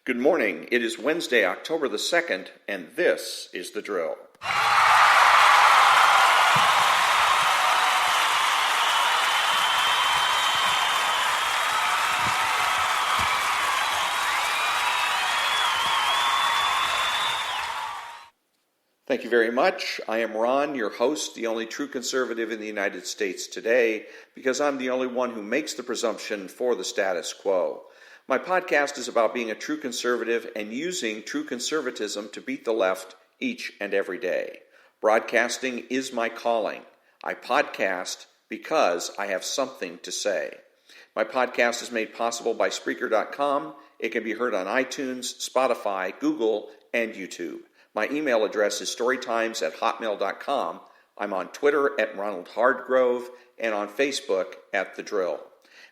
Good morning. It is Wednesday, October the 2nd, and this is The Drill. Thank you very much. I am Ron, your host, the only true conservative in the United States today, because I'm the only one who makes the presumption for the status quo. My podcast is about being a true conservative and using true conservatism to beat the left each and every day. Broadcasting is my calling. I podcast because I have something to say. My podcast is made possible by Spreaker.com. It can be heard on iTunes, Spotify, Google, and YouTube. My email address is storytimes@hotmail.com. I'm on Twitter at Ronald Hardgrove and on Facebook at The Drill.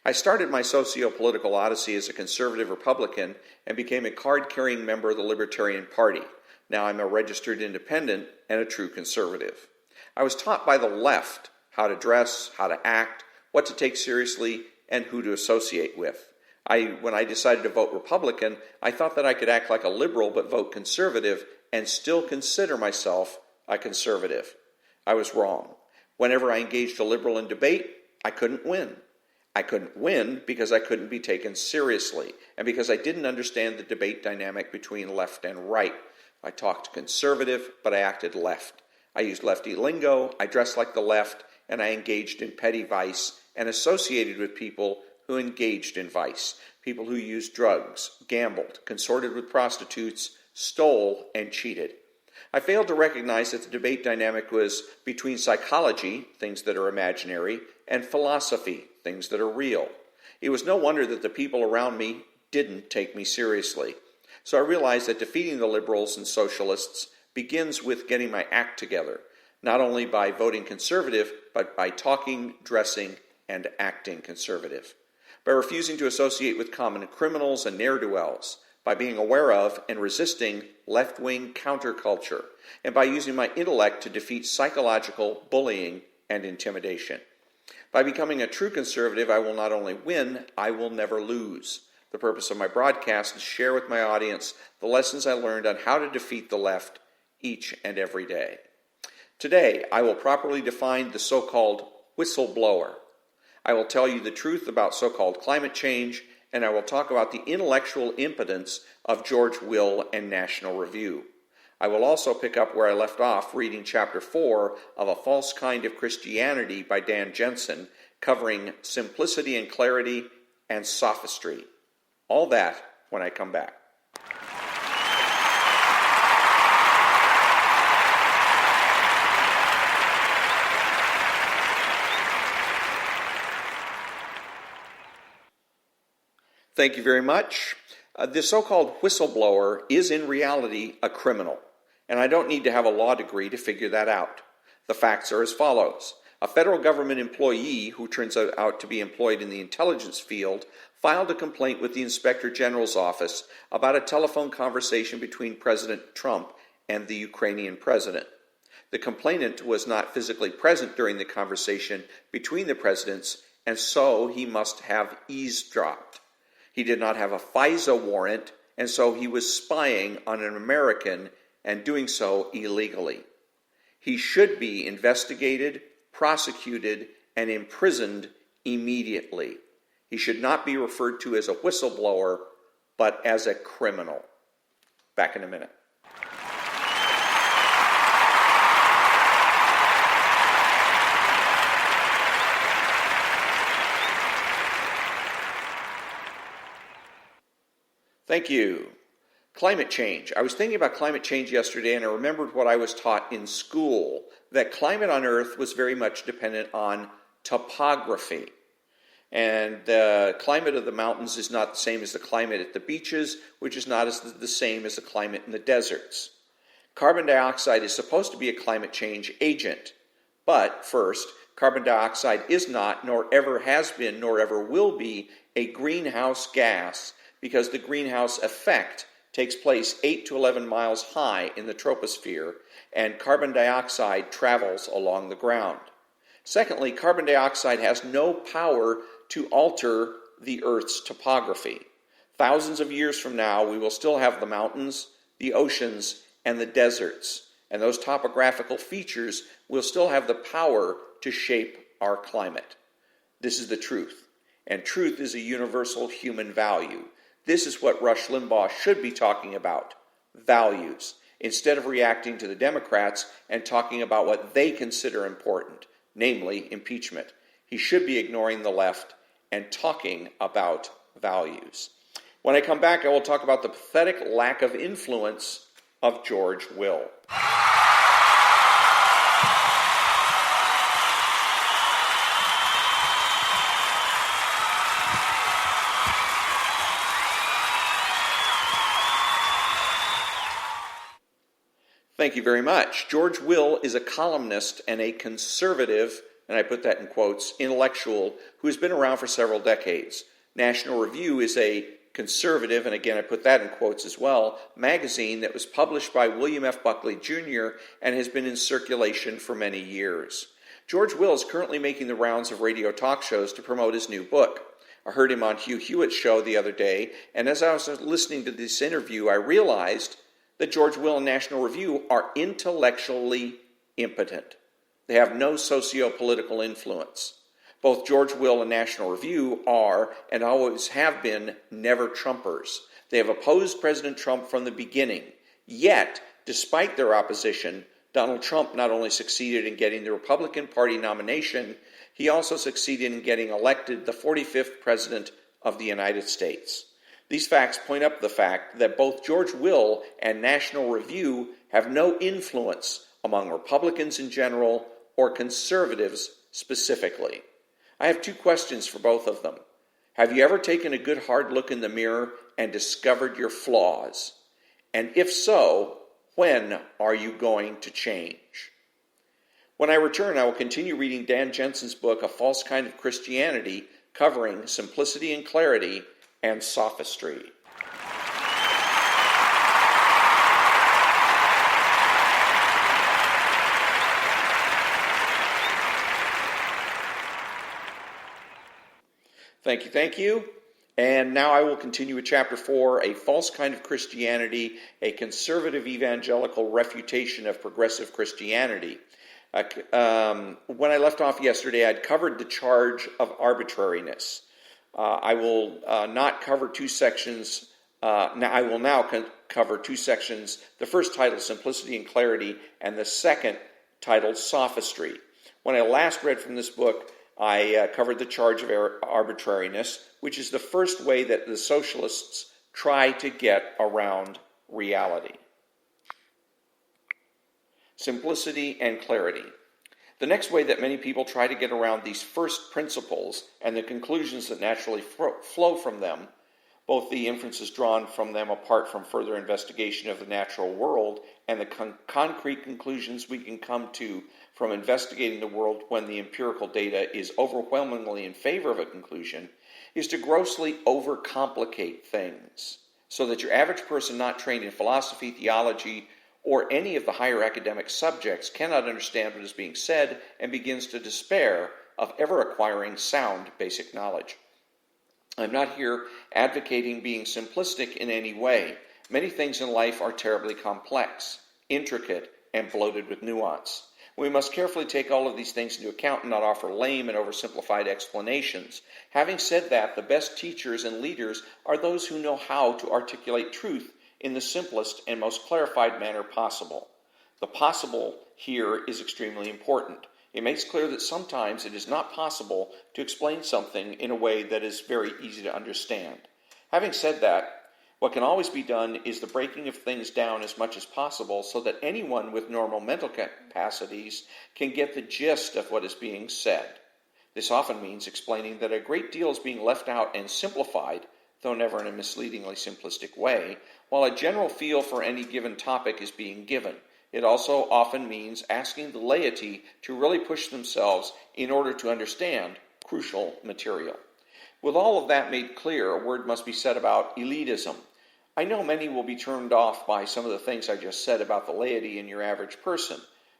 I started my socio-political odyssey as a conservative Republican and became a card-carrying member of the Libertarian Party. Now I'm a registered independent and a true conservative. I was taught by the left how to dress, how to act, what to take seriously, and who to associate with. When I decided to vote Republican, I thought that I could act like a liberal but vote conservative and still consider myself a conservative. I was wrong. Whenever I engaged a liberal in debate, I couldn't win. I couldn't win because I couldn't be taken seriously, and because I didn't understand the debate dynamic between left and right. I talked conservative, but I acted left. I used lefty lingo, I dressed like the left, and I engaged in petty vice and associated with people who engaged in vice, people who used drugs, gambled, consorted with prostitutes, stole, and cheated. I failed to recognize that the debate dynamic was between psychology, things that are imaginary, and philosophy, things that are real. It was no wonder that the people around me didn't take me seriously. So I realized that defeating the liberals and socialists begins with getting my act together, not only by voting conservative, but by talking, dressing, and acting conservative. By refusing to associate with common criminals and ne'er-do-wells, by being aware of and resisting left-wing counterculture, and by using my intellect to defeat psychological bullying and intimidation. By becoming a true conservative, I will not only win, I will never lose. The purpose of my broadcast is to share with my audience the lessons I learned on how to defeat the left each and every day. Today, I will properly define the so-called whistleblower. I will tell you the truth about so-called climate change, and I will talk about the intellectual impotence of George Will and National Review. I will also pick up where I left off reading Chapter 4 of A False Kind of Christianity by Dan Jensen, covering simplicity and clarity and sophistry. All that when I come back. Thank you very much. The so-called whistleblower is in reality a criminal, and I don't need to have a law degree to figure that out. The facts are as follows. A federal government employee who turns out to be employed in the intelligence field filed a complaint with the Inspector General's office about a telephone conversation between President Trump and the Ukrainian president. The complainant was not physically present during the conversation between the presidents, and so he must have eavesdropped. He did not have a FISA warrant, and so he was spying on an American and doing so illegally. He should be investigated, prosecuted, and imprisoned immediately. He should not be referred to as a whistleblower, but as a criminal. Back in a minute. Thank you. Climate change. I was thinking about climate change yesterday, and I remembered what I was taught in school, that climate on Earth was very much dependent on topography. And the climate of the mountains is not the same as the climate at the beaches, which is not the same as the climate in the deserts. Carbon dioxide is supposed to be a climate change agent. But first, carbon dioxide is not, nor ever has been, nor ever will be, a greenhouse gas, because the greenhouse effect takes place 8 to 11 miles high in the troposphere, and carbon dioxide travels along the ground. Secondly, carbon dioxide has no power to alter the Earth's topography. Thousands of years from now, we will still have the mountains, the oceans, and the deserts, and those topographical features will still have the power to shape our climate. This is the truth, and truth is a universal human value. This is what Rush Limbaugh should be talking about, values, instead of reacting to the Democrats and talking about what they consider important, namely impeachment. He should be ignoring the left and talking about values. When I come back, I will talk about the pathetic lack of influence of George Will. Thank you very much. George Will is a columnist and a conservative, and I put that in quotes, intellectual who has been around for several decades. National Review is a conservative, and again I put that in quotes as well, magazine that was published by William F. Buckley Jr. and has been in circulation for many years. George Will is currently making the rounds of radio talk shows to promote his new book. I heard him on Hugh Hewitt's show the other day, and as I was listening to this interview, I realized that George Will and National Review are intellectually impotent. They have no socio-political influence. Both George Will and National Review are, and always have been, never-Trumpers. They have opposed President Trump from the beginning. Yet, despite their opposition, Donald Trump not only succeeded in getting the Republican Party nomination, he also succeeded in getting elected the 45th President of the United States. These facts point up the fact that both George Will and National Review have no influence among Republicans in general or conservatives specifically. I have two questions for both of them. Have you ever taken a good hard look in the mirror and discovered your flaws? And if so, when are you going to change? When I return, I will continue reading Dan Jensen's book, A False Kind of Christianity, covering simplicity and clarity and sophistry. Thank you. And now I will continue with Chapter 4, A False Kind of Christianity, a conservative evangelical refutation of progressive Christianity. When I left off yesterday, I'd covered the charge of arbitrariness. I will not cover two sections. I will now cover two sections. The first titled Simplicity and Clarity, and the second titled Sophistry. When I last read from this book, I covered the charge of arbitrariness, which is the first way that the socialists try to get around reality. Simplicity and clarity. The next way that many people try to get around these first principles and the conclusions that naturally flow from them, both the inferences drawn from them apart from further investigation of the natural world and the concrete conclusions we can come to from investigating the world when the empirical data is overwhelmingly in favor of a conclusion, is to grossly overcomplicate things so that your average person not trained in philosophy, theology, or any of the higher academic subjects cannot understand what is being said and begins to despair of ever acquiring sound basic knowledge. I'm not here advocating being simplistic in any way. Many things in life are terribly complex, intricate, and bloated with nuance. We must carefully take all of these things into account and not offer lame and oversimplified explanations. Having said that, the best teachers and leaders are those who know how to articulate truth in the simplest and most clarified manner possible. The possible here is extremely important. It makes clear that sometimes it is not possible to explain something in a way that is very easy to understand. Having said that, what can always be done is the breaking of things down as much as possible so that anyone with normal mental capacities can get the gist of what is being said. This often means explaining that a great deal is being left out and simplified, though never in a misleadingly simplistic way, while a general feel for any given topic is being given. It also often means asking the laity to really push themselves in order to understand crucial material. With all of that made clear, a word must be said about elitism. I know many will be turned off by some of the things I just said about the laity and your average person.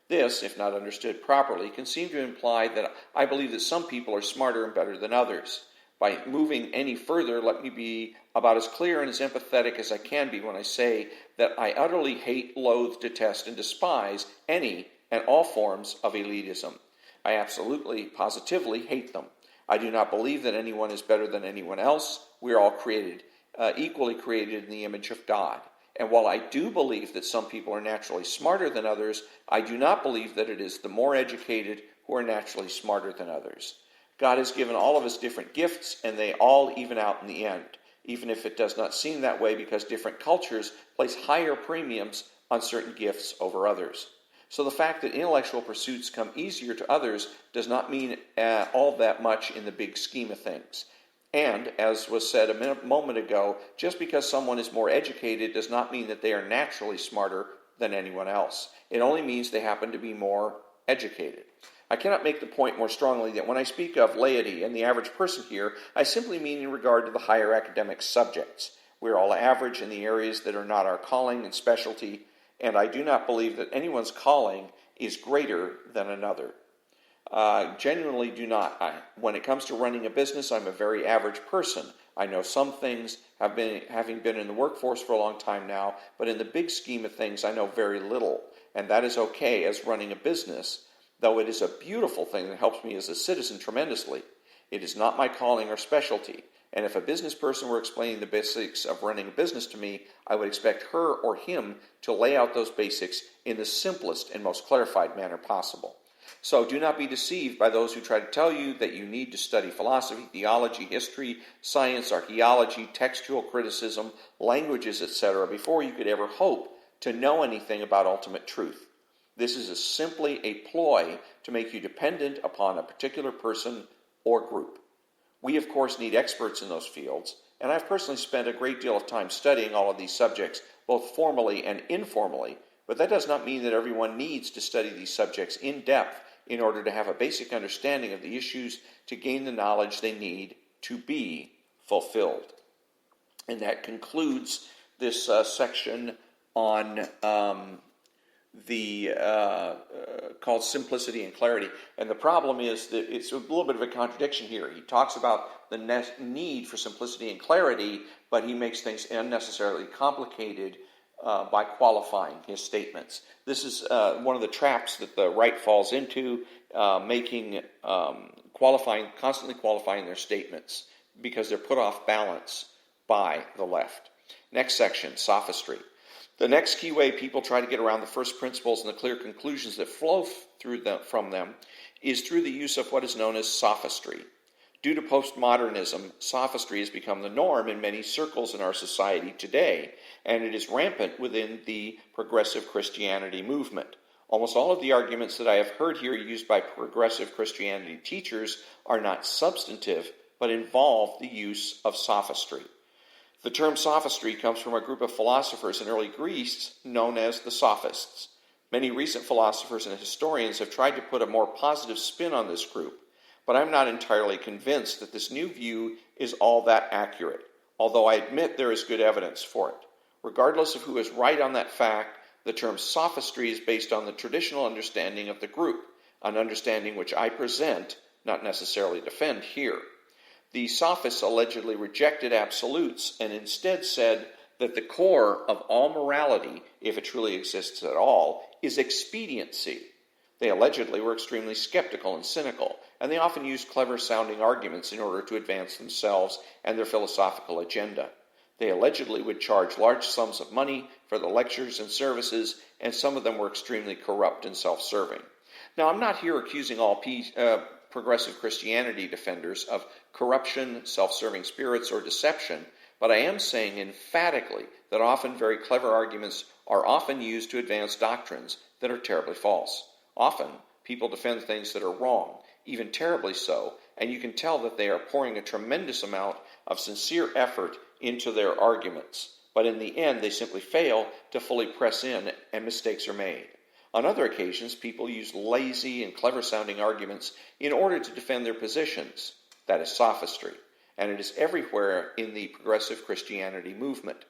This, if not understood properly, can seem to imply that I believe that some people are smarter and better than others. By moving any further, let me be about as clear and as empathetic as I can be when I say that I utterly hate, loathe, detest, and despise any and all forms of elitism. I absolutely, positively hate them. I do not believe that anyone is better than anyone else. We are all created, equally created in the image of God. And while I do believe that some people are naturally smarter than others, I do not believe that it is the more educated who are naturally smarter than others. God has given all of us different gifts, and they all even out in the end, even if it does not seem that way because different cultures place higher premiums on certain gifts over others. So the fact that intellectual pursuits come easier to others does not mean all that much in the big scheme of things. And, as was said a moment ago, just because someone is more educated does not mean that they are naturally smarter than anyone else. It only means they happen to be more educated. I cannot make the point more strongly that when I speak of laity and the average person here, I simply mean in regard to the higher academic subjects. We are all average in the areas that are not our calling and specialty, and I do not believe that anyone's calling is greater than another. Genuinely do not. When it comes to running a business, I'm a very average person. I know some things, having been in the workforce for a long time now, but in the big scheme of things, I know very little. And that is okay as running a business, though it is a beautiful thing that helps me as a citizen tremendously. It is not my calling or specialty. And if a business person were explaining the basics of running a business to me, I would expect her or him to lay out those basics in the simplest and most clarified manner possible. So do not be deceived by those who try to tell you that you need to study philosophy, theology, history, science, archaeology, textual criticism, languages, etc. before you could ever hope to know anything about ultimate truth. This is simply a ploy to make you dependent upon a particular person or group. We, of course, need experts in those fields, and I've personally spent a great deal of time studying all of these subjects, both formally and informally, but that does not mean that everyone needs to study these subjects in depth in order to have a basic understanding of the issues to gain the knowledge they need to be fulfilled. And that concludes this section on called simplicity and clarity. And the problem is that it's a little bit of a contradiction here. He talks about the need for simplicity and clarity, but he makes things unnecessarily complicated by qualifying his statements. This is one of the traps that the right falls into, constantly qualifying their statements because they're put off balance by the left. Next section, sophistry. The next key way people try to get around the first principles and the clear conclusions that flow from them is through the use of what is known as sophistry. Due to postmodernism, sophistry has become the norm in many circles in our society today, and it is rampant within the progressive Christianity movement. Almost all of the arguments that I have heard here used by progressive Christianity teachers are not substantive, but involve the use of sophistry. The term sophistry comes from a group of philosophers in early Greece known as the Sophists. Many recent philosophers and historians have tried to put a more positive spin on this group, but I'm not entirely convinced that this new view is all that accurate, although I admit there is good evidence for it. Regardless of who is right on that fact, the term sophistry is based on the traditional understanding of the group, an understanding which I present, not necessarily defend here. The sophists allegedly rejected absolutes and instead said that the core of all morality, if it truly exists at all, is expediency. They allegedly were extremely skeptical and cynical, and they often used clever-sounding arguments in order to advance themselves and their philosophical agenda. They allegedly would charge large sums of money for the lectures and services, and some of them were extremely corrupt and self-serving. Now, I'm not here accusing all progressive Christianity defenders of corruption, self-serving spirits, or deception, but I am saying emphatically that often very clever arguments are often used to advance doctrines that are terribly false. Often, people defend things that are wrong, even terribly so, and you can tell that they are pouring a tremendous amount of sincere effort into their arguments, but in the end they simply fail to fully press in and mistakes are made. On other occasions, people use lazy and clever-sounding arguments in order to defend their positions. That is sophistry, and it is everywhere in the progressive Christianity movement.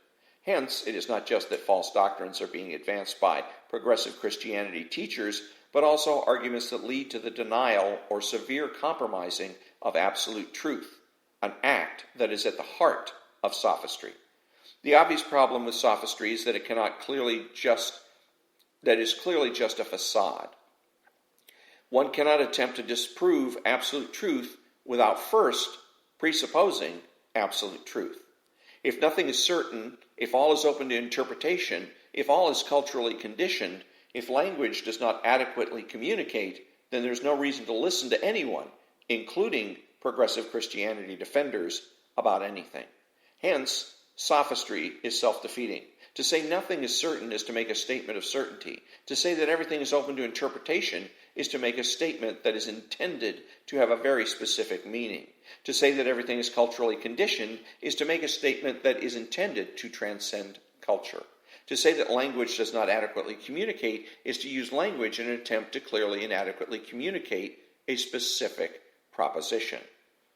Hence, it is not just that false doctrines are being advanced by progressive Christianity teachers, but also arguments that lead to the denial or severe compromising of absolute truth. an act that is at the heart of sophistry. The obvious problem with sophistry is that it is clearly just a facade. One cannot attempt to disprove absolute truth without first presupposing absolute truth. If nothing is certain, if all is open to interpretation, if all is culturally conditioned, if language does not adequately communicate, then there's no reason to listen to anyone, including progressive Christianity defenders, about anything. Hence, sophistry is self-defeating. To say nothing is certain is to make a statement of certainty. To say that everything is open to interpretation is to make a statement that is intended to have a very specific meaning. To say that everything is culturally conditioned is to make a statement that is intended to transcend culture. To say that language does not adequately communicate is to use language in an attempt to clearly and adequately communicate a specific proposition.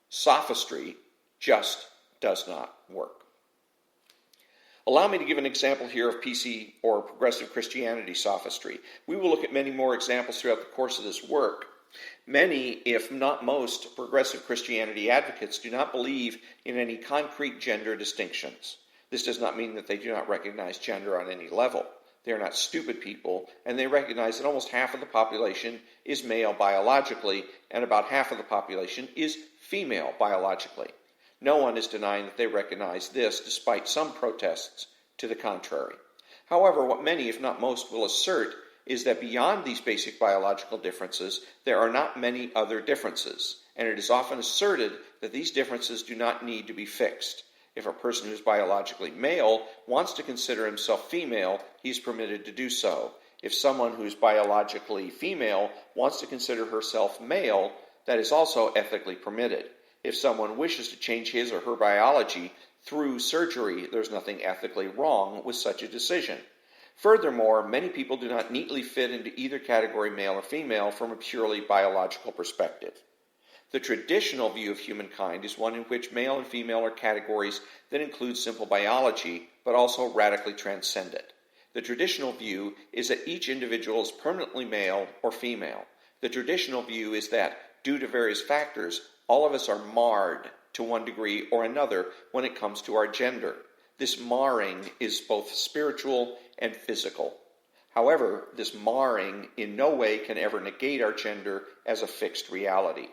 Sophistry just does not work. Allow me to give an example here of PC or progressive Christianity sophistry. We will look at many more examples throughout the course of this work. Many, if not most, progressive Christianity advocates do not believe in any concrete gender distinctions. This does not mean that they do not recognize gender on any level. They are not stupid people, and they recognize that almost half of the population is male biologically, and about half of the population is female biologically. No one is denying that they recognize this, despite some protests to the contrary. However, what many, if not most, will assert is that beyond these basic biological differences, there are not many other differences, and it is often asserted that these differences do not need to be fixed. If a person who is biologically male wants to consider himself female, he is permitted to do so. If someone who is biologically female wants to consider herself male, that is also ethically permitted. If someone wishes to change his or her biology through surgery, there's nothing ethically wrong with such a decision. Furthermore, many people do not neatly fit into either category, male or female, from a purely biological perspective. The traditional view of humankind is one in which male and female are categories that include simple biology, but also radically transcend it. The traditional view is that each individual is permanently male or female. The traditional view is that, due to various factors, all of us are marred to one degree or another when it comes to our gender. This marring is both spiritual and physical. However, this marring in no way can ever negate our gender as a fixed reality.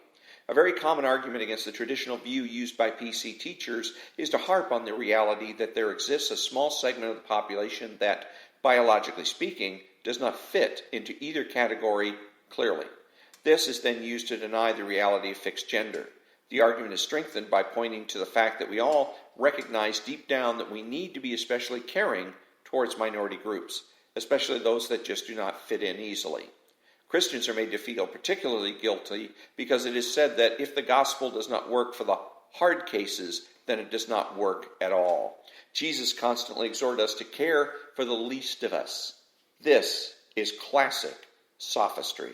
A very common argument against the traditional view used by PC teachers is to harp on the reality that there exists a small segment of the population that, biologically speaking, does not fit into either category clearly. This is then used to deny the reality of fixed gender. The argument is strengthened by pointing to the fact that we all recognize deep down that we need to be especially caring towards minority groups, especially those that just do not fit in easily. Christians are made to feel particularly guilty because it is said that if the gospel does not work for the hard cases, then it does not work at all. Jesus constantly exhorted us to care for the least of us. This is classic sophistry.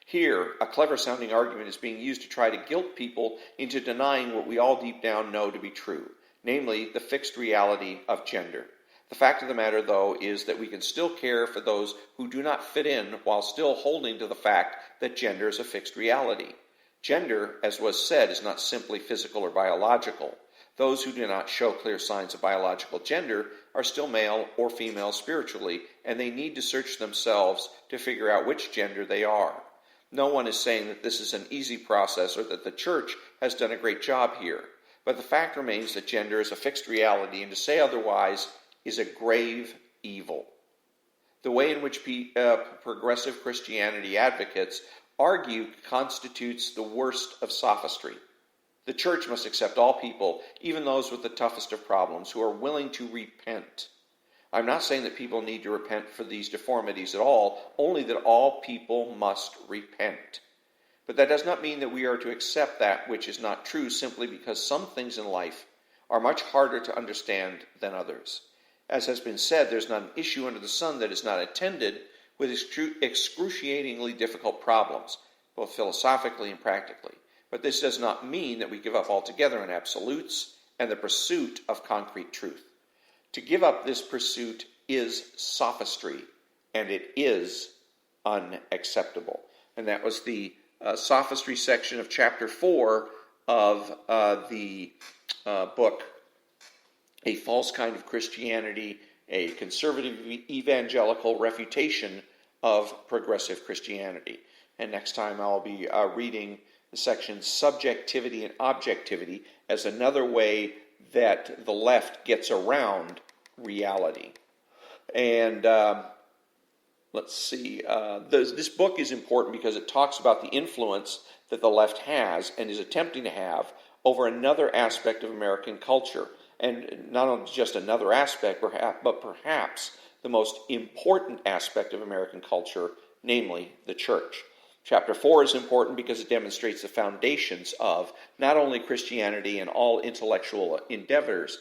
Here, a clever-sounding argument is being used to try to guilt people into denying what we all deep down know to be true, namely the fixed reality of gender. The fact of the matter, though, is that we can still care for those who do not fit in while still holding to the fact that gender is a fixed reality. Gender, as was said, is not simply physical or biological. Those who do not show clear signs of biological gender are still male or female spiritually, and they need to search themselves to figure out which gender they are. No one is saying that this is an easy process or that the church has done a great job here. But the fact remains that gender is a fixed reality, and to say otherwise is a grave evil. The way in which progressive Christianity advocates argue constitutes the worst of sophistry. The church must accept all people, even those with the toughest of problems, who are willing to repent. I'm not saying that people need to repent for these deformities at all, only that all people must repent. But that does not mean that we are to accept that which is not true simply because some things in life are much harder to understand than others. As has been said, there's not an issue under the sun that is not attended with excruciatingly difficult problems, both philosophically and practically. But this does not mean that we give up altogether on absolutes and the pursuit of concrete truth. To give up this pursuit is sophistry, and it is unacceptable. And that was the sophistry section of chapter 4 of the book, A False Kind of Christianity, a Conservative Evangelical Refutation of Progressive Christianity. And next time I'll be reading the section Subjectivity and Objectivity as another way that the left gets around reality. And let's see, this book is important because it talks about the influence that the left has and is attempting to have over another aspect of American culture. And not only just another aspect, but perhaps the most important aspect of American culture, namely the church. Chapter 4 is important because it demonstrates the foundations of not only Christianity and all intellectual endeavors,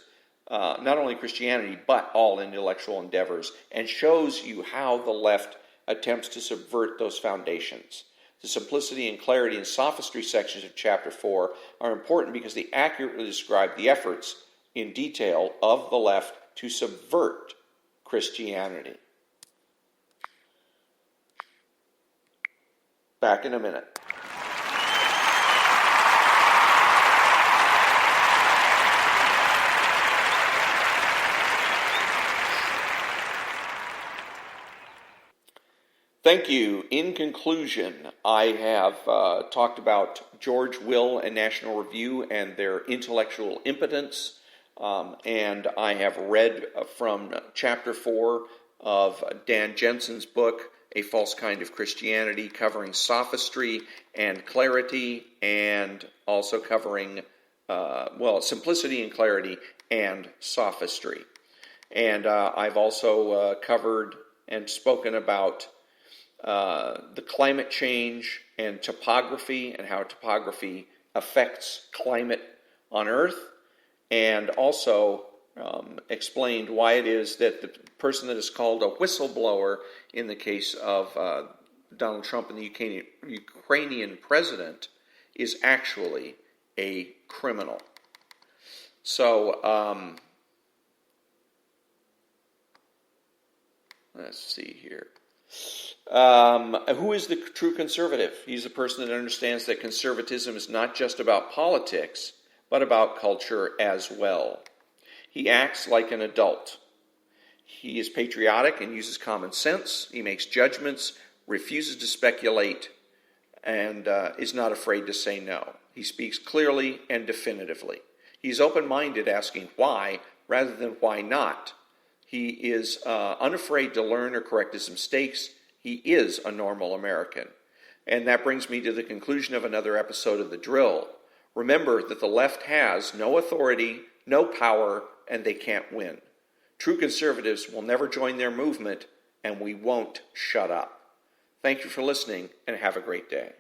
not only Christianity, but all intellectual endeavors, and shows you how the left attempts to subvert those foundations. The simplicity and clarity and sophistry sections of Chapter 4 are important because they accurately describe the efforts in detail of the left to subvert Christianity. Back in a minute. Thank you. In conclusion, I have talked about George Will and National Review and their intellectual impotence, and I have read from Chapter 4 of Dan Jensen's book, A False Kind of Christianity, covering sophistry and clarity, and also covering, simplicity and clarity and sophistry. And I've also covered and spoken about the climate change and topography and how topography affects climate on Earth, and also explained why it is that the person that is called a whistleblower in the case of Donald Trump and the Ukrainian president is actually a criminal. So, let's see here. Who is the true conservative? He's a person that understands that conservatism is not just about politics, but about culture as well. He acts like an adult. He is patriotic and uses common sense. He makes judgments, refuses to speculate, and is not afraid to say no. He speaks clearly and definitively. He's open-minded, asking why rather than why not. He is unafraid to learn or correct his mistakes. He is a normal American. And that brings me to the conclusion of another episode of The Drill. Remember that the left has no authority, no power, and they can't win. True conservatives will never join their movement, and we won't shut up. Thank you for listening, and have a great day.